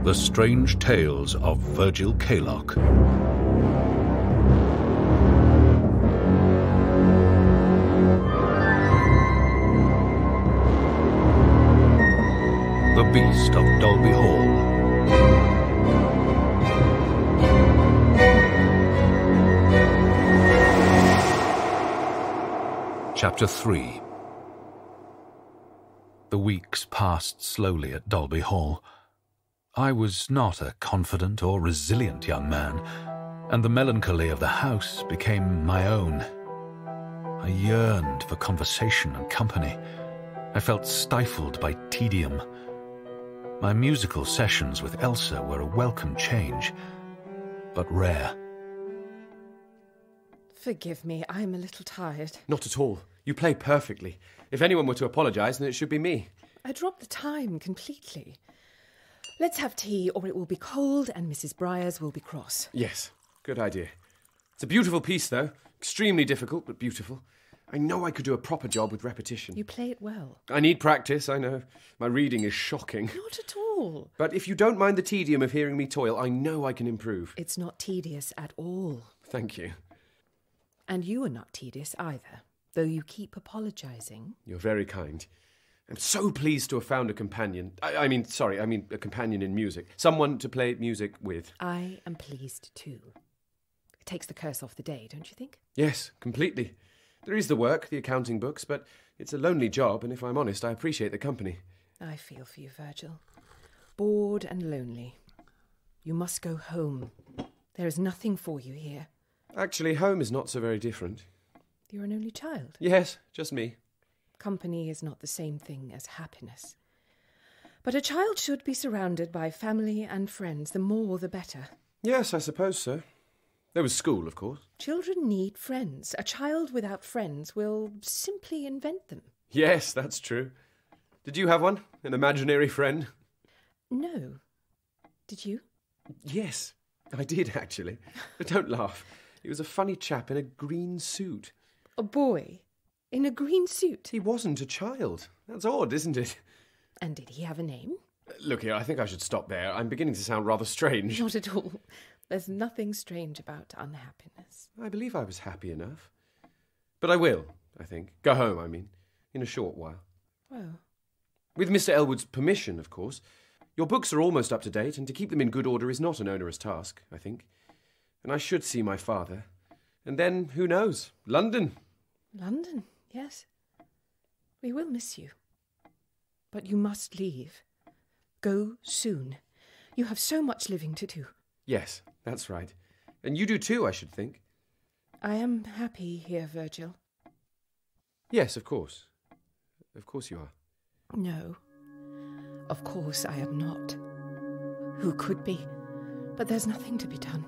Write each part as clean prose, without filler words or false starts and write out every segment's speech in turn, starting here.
The Strange Tales of Virgil Kaylock. The Beast of Dalby Hall. Chapter 3. The weeks passed slowly at Dalby Hall. I was not a confident or resilient young man, and the melancholy of the house became my own. I yearned for conversation and company. I felt stifled by tedium. My musical sessions with Elsa were a welcome change, but rare. Forgive me, I'm a little tired. Not at all. You play perfectly. If anyone were to apologise, then it should be me. I dropped the time completely. Let's have tea, or it will be cold and Mrs. Briars will be cross. Yes, good idea. It's a beautiful piece, though. Extremely difficult, but beautiful. I know I could do a proper job with repetition. You play it well. I need practice, I know. My reading is shocking. Not at all. But if you don't mind the tedium of hearing me toil, I know I can improve. It's not tedious at all. Thank you. And you are not tedious either, though you keep apologising. You're very kind. I'm so pleased to have found a companion. I mean a companion in music. Someone to play music with. I am pleased too. It takes the curse off the day, don't you think? Yes, completely. There is the work, the accounting books, but it's a lonely job, and if I'm honest, I appreciate the company. I feel for you, Virgil. Bored and lonely. You must go home. There is nothing for you here. Actually, home is not so very different. You're an only child. Yes, just me. Company is not the same thing as happiness. But a child should be surrounded by family and friends. The more, the better. Yes, I suppose so. There was school, of course. Children need friends. A child without friends will simply invent them. Yes, that's true. Did you have one? An imaginary friend? No. Did you? Yes, I did, actually. But don't laugh. He was a funny chap in a green suit. A boy? In a green suit? He wasn't a child. That's odd, isn't it? And did he have a name? Look here, I think I should stop there. I'm beginning to sound rather strange. Not at all. There's nothing strange about unhappiness. I believe I was happy enough. But I will, I think. Go home, I mean, in a short while. Well. With Mr. Elwood's permission, of course. Your books are almost up to date, and to keep them in good order is not an onerous task, I think. And I should see my father. And then, who knows? London. London, yes. We will miss you. But you must leave. Go soon. You have so much living to do. Yes, that's right. And you do too, I should think. I am happy here, Virgil. Yes, of course. Of course you are. No. Of course I am not. Who could be? But there's nothing to be done.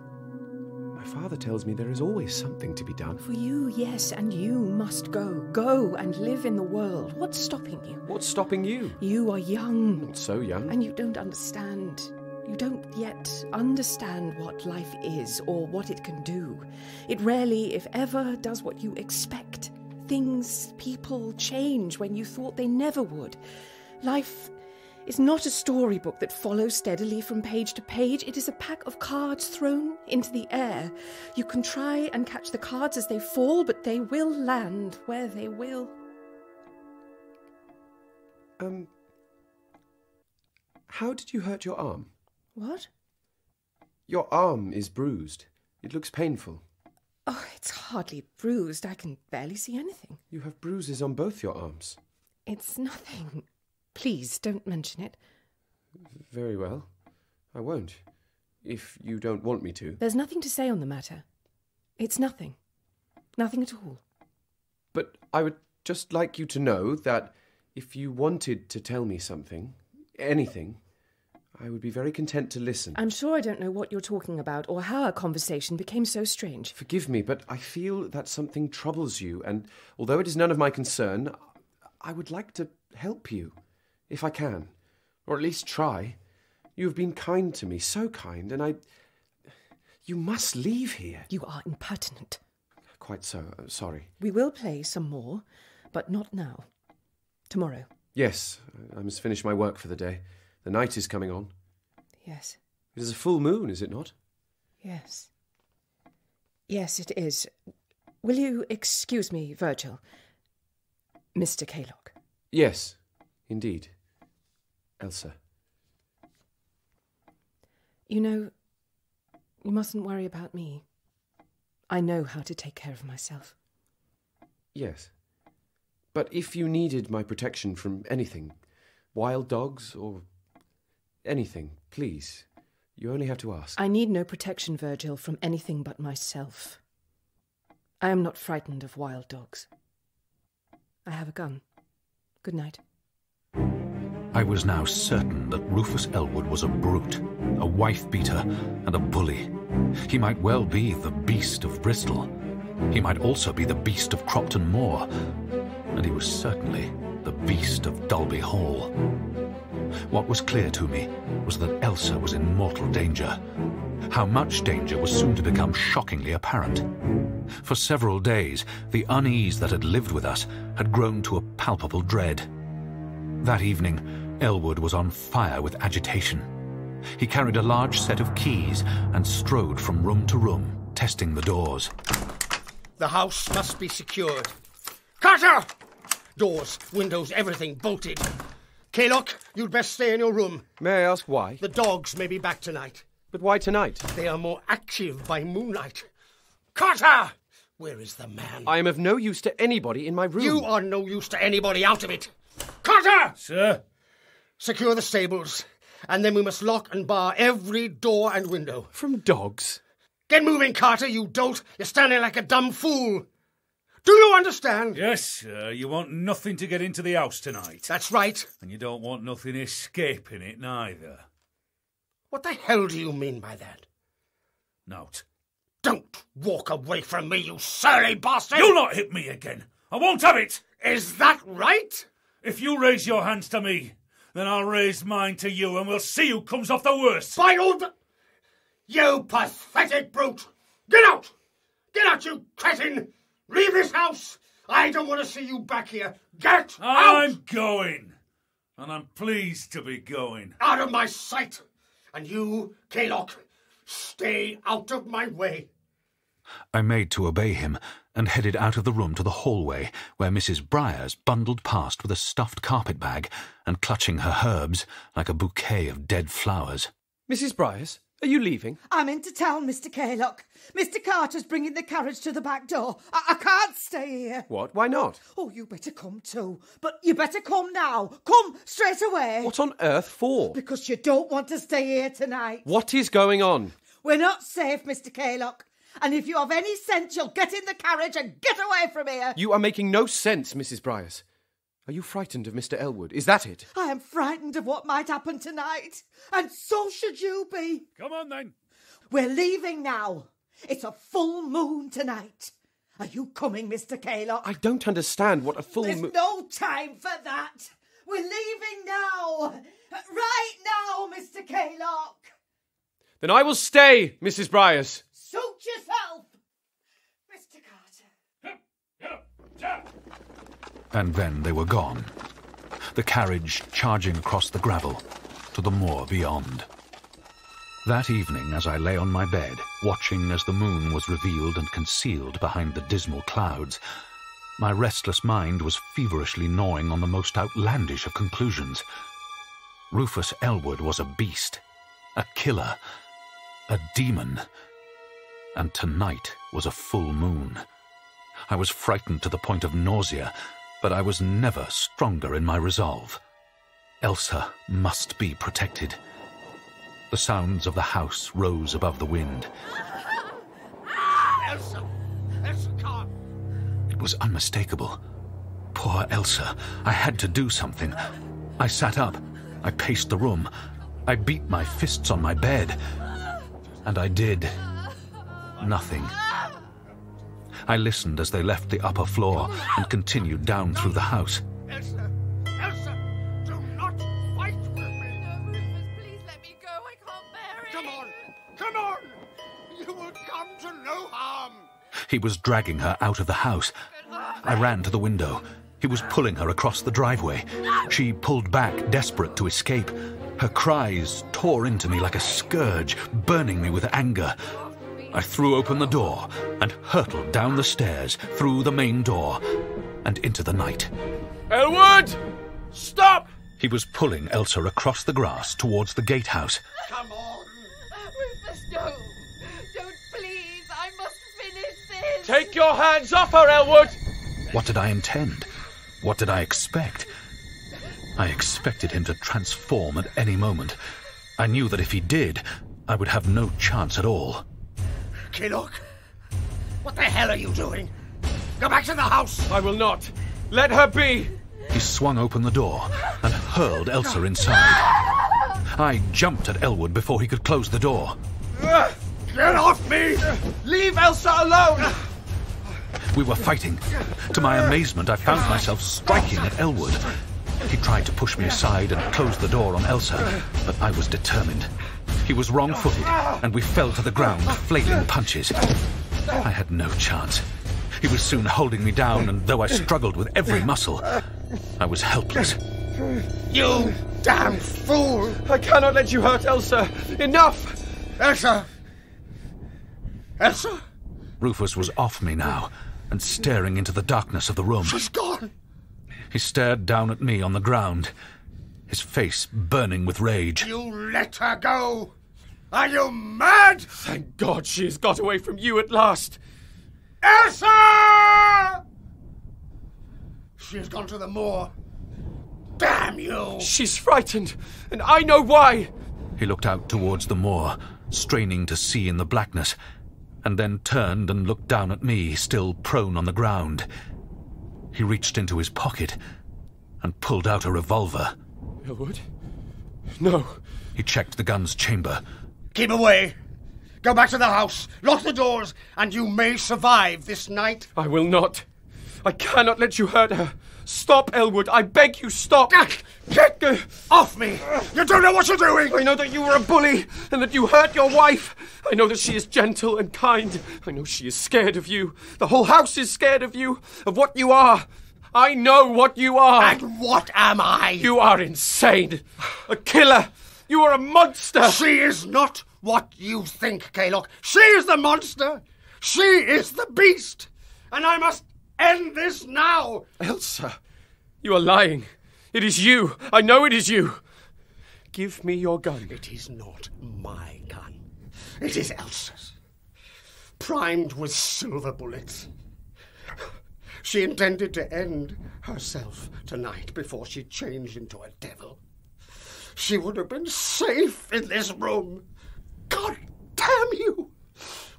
My father tells me there is always something to be done. For you, yes, and you must go. Go and live in the world. What's stopping you? What's stopping you? You are young. Not so young. And you don't understand. You don't yet understand what life is or what it can do. It rarely, if ever, does what you expect. Things, people change when you thought they never would. Life is not a storybook that follows steadily from page to page. It is a pack of cards thrown into the air. You can try and catch the cards as they fall, but they will land where they will. How did you hurt your arm? What? Your arm is bruised. It looks painful. Oh, it's hardly bruised. I can barely see anything. You have bruises on both your arms. It's nothing. Please, don't mention it. Very well. I won't. If you don't want me to. There's nothing to say on the matter. It's nothing. Nothing at all. But I would just like you to know that if you wanted to tell me something, anything, I would be very content to listen. I'm sure I don't know what you're talking about or how our conversation became so strange. Forgive me, but I feel that something troubles you, and although it is none of my concern, I would like to help you, if I can, or at least try. You have been kind to me, so kind, and you must leave here. You are impertinent. Quite so, sorry. We will play some more, but not now. Tomorrow. Yes, I must finish my work for the day. The night is coming on. Yes. It is a full moon, is it not? Yes. Yes, it is. Will you excuse me, Virgil? Mr. Kaylock. Yes, indeed. Elsa. You know, you mustn't worry about me. I know how to take care of myself. Yes. But if you needed my protection from anything, wild dogs or anything, please, you only have to ask. I need no protection, Virgil, from anything but myself. I am not frightened of wild dogs. I have a gun. Good night. I was now certain that Rufus Elwood was a brute, a wife-beater, and a bully. He might well be the Beast of Bristol. He might also be the Beast of Cropton Moor. And he was certainly the Beast of Dalby Hall. What was clear to me was that Elsa was in mortal danger. How much danger was soon to become shockingly apparent. For several days, the unease that had lived with us had grown to a palpable dread. That evening, Elwood was on fire with agitation. He carried a large set of keys and strode from room to room, testing the doors. The house must be secured. Carter! Doors, windows, everything bolted. Kaylock, you'd best stay in your room. May I ask why? The dogs may be back tonight. But why tonight? They are more active by moonlight. Carter! Where is the man? I am of no use to anybody in my room. You are no use to anybody out of it. Carter! Sir? Secure the stables, and then we must lock and bar every door and window. From dogs? Get moving, Carter, you dolt. You're standing like a dumb fool. Do you understand? Yes, sir. You want nothing to get into the house tonight. That's right. And you don't want nothing escaping it, neither. What the hell do you mean by that? Note. Don't walk away from me, you surly bastard! You'll not hit me again. I won't have it. Is that right? If you raise your hands to me, then I'll raise mine to you, and we'll see who comes off the worst. By all the... You pathetic brute! Get out! Get out, you cretin! Leave this house! I don't want to see you back here. Get out! I'm going. And I'm pleased to be going. Out of my sight! And you, Kaylock, stay out of my way. I made to obey him and headed out of the room to the hallway, where Mrs. Briars bundled past with a stuffed carpet bag and clutching her herbs like a bouquet of dead flowers. Mrs. Briars, are you leaving? I'm into town, Mr. Kaylock. Mr. Carter's bringing the carriage to the back door. I can't stay here. What? Why not? Oh, you better come too. But you better come now. Come straight away. What on earth for? Because you don't want to stay here tonight. What is going on? We're not safe, Mr. Kaylock. And if you have any sense, you'll get in the carriage and get away from here. You are making no sense, Mrs. Briars. Are you frightened of Mr. Elwood? Is that it? I am frightened of what might happen tonight. And so should you be. Come on, then. We're leaving now. It's a full moon tonight. Are you coming, Mr. Kaylock? I don't understand what a full There's moon... no time for that. We're leaving now. Right now, Mr. Kaylock. Then I will stay, Mrs. Briars. Suit yourself, Mr. Carter. And then they were gone, the carriage charging across the gravel to the moor beyond. That evening, as I lay on my bed, watching as the moon was revealed and concealed behind the dismal clouds, my restless mind was feverishly gnawing on the most outlandish of conclusions. Rufus Elwood was a beast, a killer, a demon, and tonight was a full moon. I was frightened to the point of nausea, but I was never stronger in my resolve. Elsa must be protected. The sounds of the house rose above the wind. Elsa! Elsa, come! It was unmistakable. Poor Elsa. I had to do something. I sat up. I paced the room. I beat my fists on my bed. And I did nothing. I listened as they left the upper floor and continued down through the house. Elsa! Elsa! Do not fight with me! No, Rufus, please let me go. I can't bear it. Come on! Come on! You will come to no harm! He was dragging her out of the house. I ran to the window. He was pulling her across the driveway. She pulled back, desperate to escape. Her cries tore into me like a scourge, burning me with anger. I threw open the door and hurtled down the stairs, through the main door, and into the night. Elwood! Stop! He was pulling Elsa across the grass towards the gatehouse. Come on! Rufus, no! Don't, please! I must finish this! Take your hands off her, Elwood! What did I intend? What did I expect? I expected him to transform at any moment. I knew that if he did, I would have no chance at all. Kaylock, what the hell are you doing? Go back to the house! I will not. Let her be! He swung open the door and hurled Elsa inside. I jumped at Elwood before he could close the door. Get off me! Leave Elsa alone! We were fighting. To my amazement, I found myself striking at Elwood. He tried to push me aside and close the door on Elsa, but I was determined. He was wrong-footed, and we fell to the ground, flailing punches. I had no chance. He was soon holding me down, and though I struggled with every muscle, I was helpless. You damn fool! I cannot let you hurt Elsa. Enough! Elsa! Elsa? Rufus was off me now, and staring into the darkness of the room. She's gone! He stared down at me on the ground, his face burning with rage. You let her go! Are you mad? Thank God she has got away from you at last. Elsa! She has gone to the moor. Damn you! She's frightened, and I know why. He looked out towards the moor, straining to see in the blackness, and then turned and looked down at me, still prone on the ground. He reached into his pocket and pulled out a revolver. Elwood? No. He checked the gun's chamber. Keep away! Go back to the house, lock the doors, and you may survive this night. I will not. I cannot let you hurt her. Stop, Elwood. I beg you, stop. Get off me! You don't know what you're doing! I know that you were a bully and that you hurt your wife. I know that she is gentle and kind. I know she is scared of you. The whole house is scared of you, of what you are. I know what you are. And what am I? You are insane. A killer. You are a monster. She is not what you think, Kaylock. She is the monster. She is the beast. And I must end this now. Elsa, you are lying. It is you. I know it is you. Give me your gun. It is not my gun. It is Elsa's. Primed with silver bullets. She intended to end herself tonight before she changed into a devil. She would have been safe in this room. God damn you!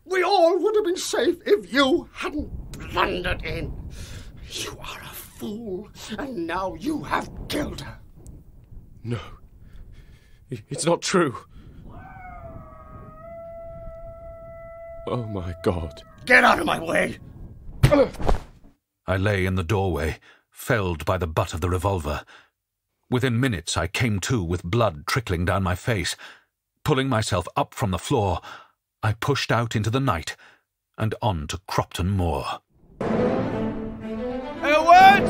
We all would have been safe if you hadn't blundered in. You are a fool, and now you have killed her. No. It's not true. Oh, my God. Get out of my way! I lay in the doorway, felled by the butt of the revolver. Within minutes I came to with blood trickling down my face. Pulling myself up from the floor, I pushed out into the night and on to Cropton Moor. Elwood!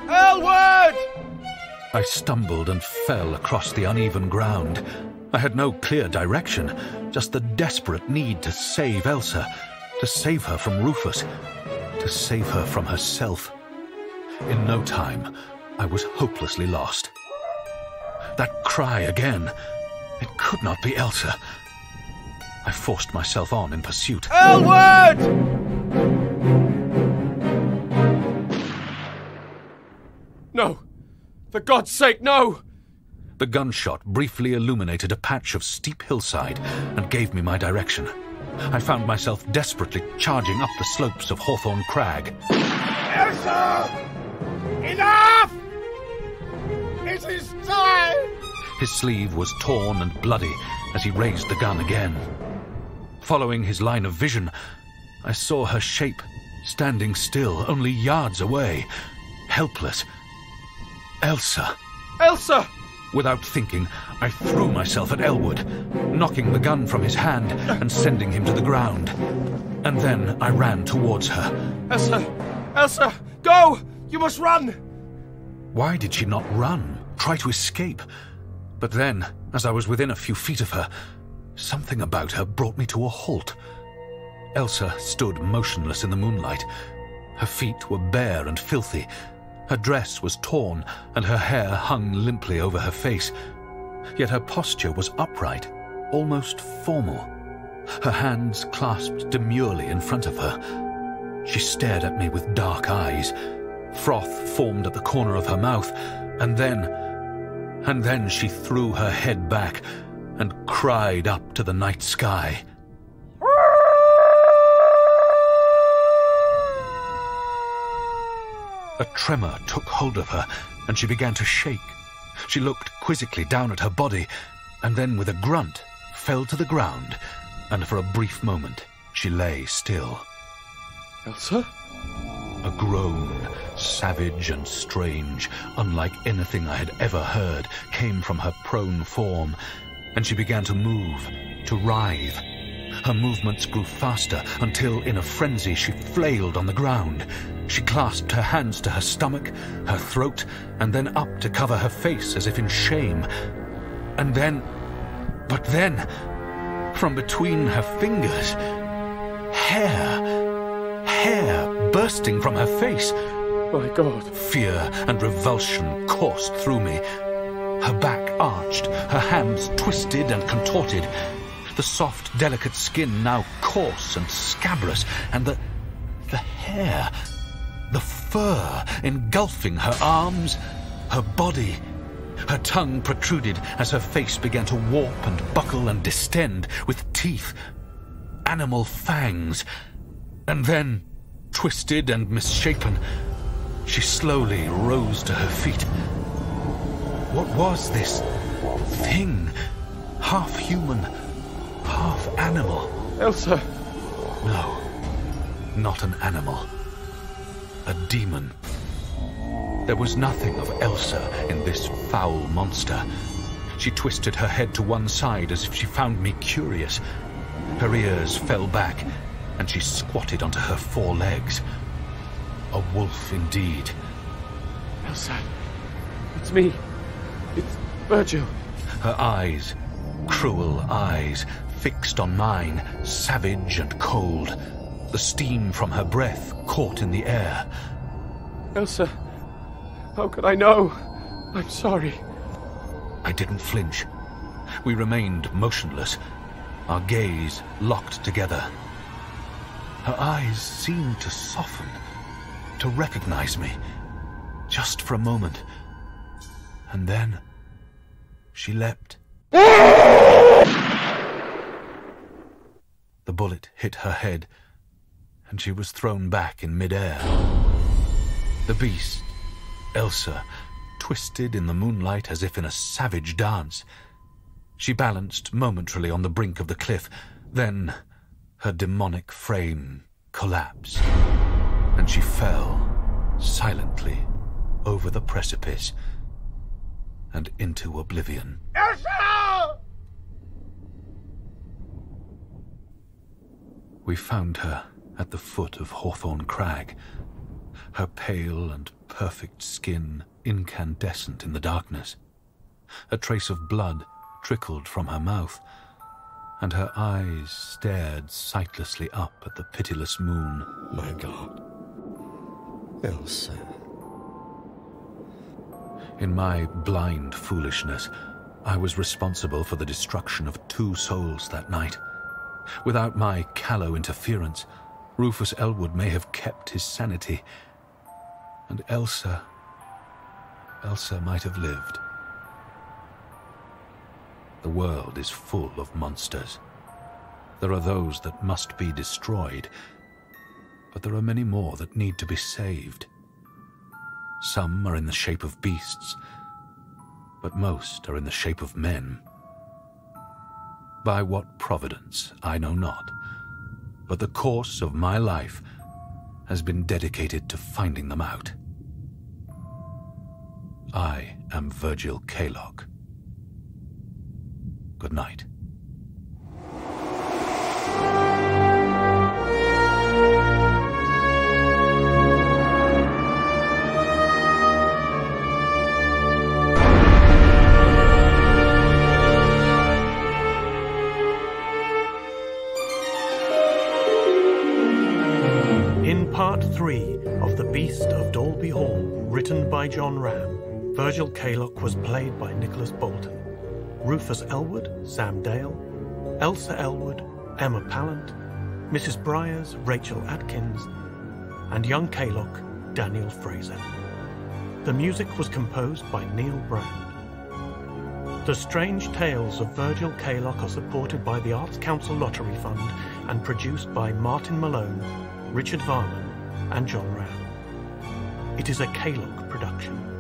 Elwood! I stumbled and fell across the uneven ground. I had no clear direction, just the desperate need to save Elsa, to save her from Rufus, to save her from herself. In no time, I was hopelessly lost. That cry again. It could not be Elsa. I forced myself on in pursuit. Elwood! No! For God's sake, no! The gunshot briefly illuminated a patch of steep hillside and gave me my direction. I found myself desperately charging up the slopes of Hawthorne Crag. Elsa! Enough! It is time! His sleeve was torn and bloody as he raised the gun again. Following his line of vision, I saw her shape, standing still, only yards away, helpless. Elsa! Elsa! Without thinking, I threw myself at Elwood, knocking the gun from his hand and sending him to the ground. And then I ran towards her. Elsa! Elsa! Go! You must run! Why did she not run, try to escape? But then, as I was within a few feet of her, something about her brought me to a halt. Elsa stood motionless in the moonlight. Her feet were bare and filthy. Her dress was torn, and her hair hung limply over her face. Yet her posture was upright, almost formal. Her hands clasped demurely in front of her. She stared at me with dark eyes. Froth formed at the corner of her mouth, and then she threw her head back and cried up to the night sky. A tremor took hold of her, and she began to shake. She looked quizzically down at her body, and then with a grunt fell to the ground, and for a brief moment she lay still. Elsa? A groan, savage and strange, unlike anything I had ever heard, came from her prone form, and she began to move, to writhe. Her movements grew faster until, in a frenzy, she flailed on the ground. She clasped her hands to her stomach, her throat, and then up to cover her face as if in shame. But then, from between her fingers, hair bursting from her face. My God. Fear and revulsion coursed through me. Her back arched, her hands twisted and contorted. The soft, delicate skin now coarse and scabrous, and the hair, the fur engulfing her arms, her body. Her tongue protruded as her face began to warp and buckle and distend with teeth, animal fangs. And then, twisted and misshapen, she slowly rose to her feet. What was this thing? Half human, half animal. Elsa! No, not an animal. A demon. There was nothing of Elsa in this foul monster. She twisted her head to one side as if she found me curious. Her ears fell back, and she squatted onto her 4 legs. A wolf indeed. Elsa, it's me. It's Virgil. Her eyes, cruel eyes, fixed on mine, savage and cold. The steam from her breath caught in the air. Elsa, how could I know? I'm sorry. I didn't flinch. We remained motionless, our gaze locked together. Her eyes seemed to soften, to recognize me, just for a moment. And then she leapt. The bullet hit her head, and she was thrown back in mid-air. The beast, Elsa, twisted in the moonlight as if in a savage dance. She balanced momentarily on the brink of the cliff, then her demonic frame collapsed, and she fell silently over the precipice and into oblivion. Elsa! We found her at the foot of Hawthorn Crag, her pale and perfect skin incandescent in the darkness. A trace of blood trickled from her mouth, and her eyes stared sightlessly up at the pitiless moon. My God. Elsa. In my blind foolishness, I was responsible for the destruction of 2 souls that night. Without my callow interference, Rufus Elwood may have kept his sanity, and Elsa might have lived. The world is full of monsters. There are those that must be destroyed, but there are many more that need to be saved. Some are in the shape of beasts, but most are in the shape of men. By what providence, I know not, but the course of my life has been dedicated to finding them out. I am Virgil Kaylock. Good night. 3 of The Beast of Dalby Hall, written by John Ram. Virgil Kaylock was played by Nicholas Bolton. Rufus Elwood, Sam Dale. Elsa Elwood, Emma Pallant. Mrs. Briers, Rachel Atkins. And young Kaylock, Daniel Fraser. The music was composed by Neil Brand. The Strange Tales of Virgil Kaylock are supported by the Arts Council Lottery Fund and produced by Martin Malone, Richard Varman and John Ram. It is a Kaylock production.